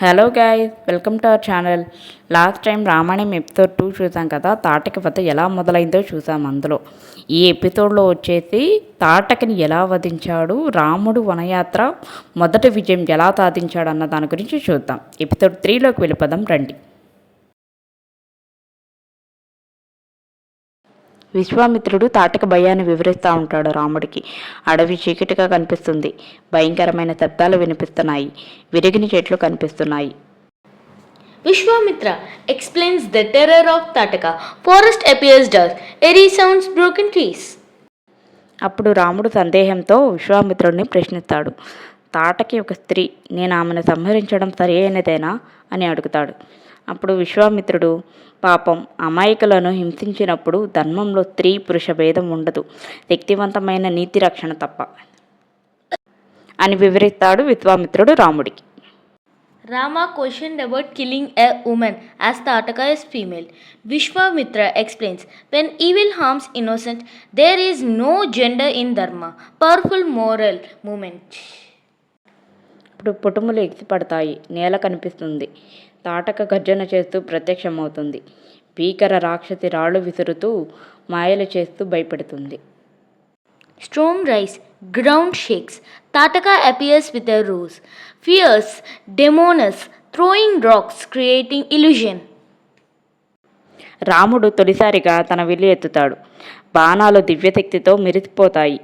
Hello guys, welcome to our channel. Last time Ramayanam episode 2 చూసాం కదా. తాటకి వధ ఎలా మొదలైందో చూసాం. అందులో ఈ ఎపిసోడ్లో వచ్చేసి తాటకిని ఎలా వధించాడు, రాముడు వనయాత్ర మొదటి విజయం ఎలా సాధించాడు అన్న దాని గురించి చూద్దాం. ఎపిసోడ్ 3లోకి వెళ్ళిపోదాం రండి. విశ్వామిత్రుడు తాటక భయాన్ని వివరిస్తూ ఉంటాడు రాముడికి. అడవి చీకటిగా కనిపిస్తుంది. భయంకరమైన శబ్దాలు వినిపిస్తున్నాయి. విరిగిన చెట్లు కనిపిస్తున్నాయి. Vishwamitra explains the terror of Tataka. Forest appears dark. Eerie sounds, broken trees. అప్పుడు రాముడు సందేహంతో విశ్వామిత్రుడిని ప్రశ్నిస్తాడు. తాటకి ఒక స్త్రీ, నేను ఆమెను సంహరించడం సరైనదేనా అని అడుగుతాడు. అప్పుడు విశ్వామిత్రుడు, పాపం అమాయకులను హింసించినప్పుడు ధర్మంలో స్త్రీ పురుష భేదం ఉండదు, శక్తివంతమైన నీతి రక్షణ తప్ప అని వివరిస్తాడు విశ్వామిత్రుడు రాముడికి. Rama questioned about killing a woman as Tataka is female. Vishwamitra explains, when evil harms innocent, there is no gender in Dharma. Powerful moral movement. ఇప్పుడు పుటుములు ఎగిసిపడతాయి. నేల కనిపిస్తుంది. తాటక గర్జన చేస్తూ ప్రత్యక్షమవుతుంది. భీకర రాక్షసి రాళ్ళు విసురుతూ మాయలు చేస్తూ భయపెడుతుంది. Storm rise, ground shakes. Tataka appears with a rose. Fierce demoness throwing rocks, creating illusion. రాముడు తొలిసారిగా తన విల్లు ఎత్తుతాడు. బాణాలు దివ్యశక్తితో మెరిసిపోతాయి.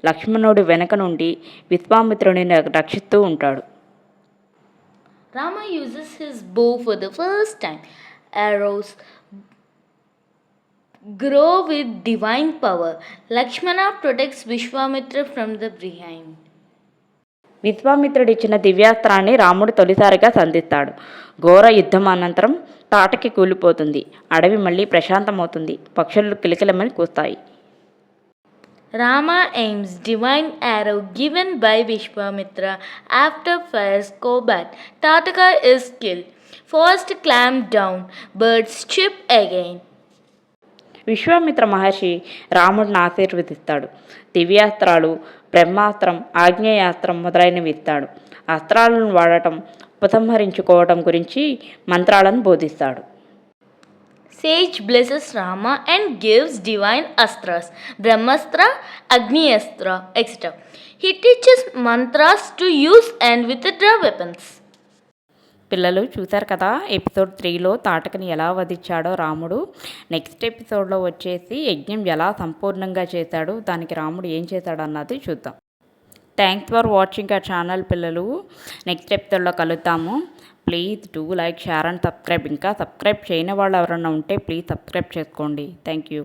లక్ష్మణుడు వెనక నుండి విశ్వామిత్రుడిని రక్షిస్తూ ఉంటాడు. Rama uses his bow for the first time. Arrows grow with divine power. Lakshmana protects Vishwamitra from the behind. విశ్వామిత్రుడిచ్చిన దివ్యాస్త్రాన్ని రాముడు తొలిసారిగా సంధిస్తాడు. ఘోర యుద్ధం అనంతరం తాటకి కూలిపోతుంది. అడవి మళ్ళీ ప్రశాంతమవుతుంది. పక్షులు కిలకిలమని కూస్తాయి. Rama aims divine arrow given by Vishwamitra after fierce combat. Tataka is killed. Forest clamped down. Birds chirp again. Vishwamitra మహర్షి రాముడిని ఆశీర్వదిస్తాడు. దివ్యాస్త్రాలు, బ్రహ్మాస్త్రం, ఆగ్నేయాస్త్రం మొదలైనవి ఇస్తాడు. అస్త్రాలను వాడటం, ఉపసంహరించుకోవడం గురించి మంత్రాలను బోధిస్తాడు. Sage blesses Rama and gives divine astras, Brahmastra, Agniastra, etc. He teaches mantras to use and withdraw weapons. పిల్లలు చూశారు కదా ఎపిసోడ్ 3లో తాటకని ఎలా వధించాడో రాముడు. నెక్స్ట్ ఎపిసోడ్లో వచ్చేసి యజ్ఞం ఎలా సంపూర్ణంగా చేశాడు, దానికి రాముడు ఏం చేశాడు అన్నది చూద్దాం. Thanks for watching our channel పిల్లలు. నెక్స్ట్ ఎపిసోడ్లో కలుద్దాము. Please do like, share and subscribe. ఇంకా సబ్స్క్రైబ్ చేయని వాళ్ళు ఎవరైనా ఉంటే ప్లీజ్ సబ్స్క్రైబ్ చేసుకోండి. Thank you.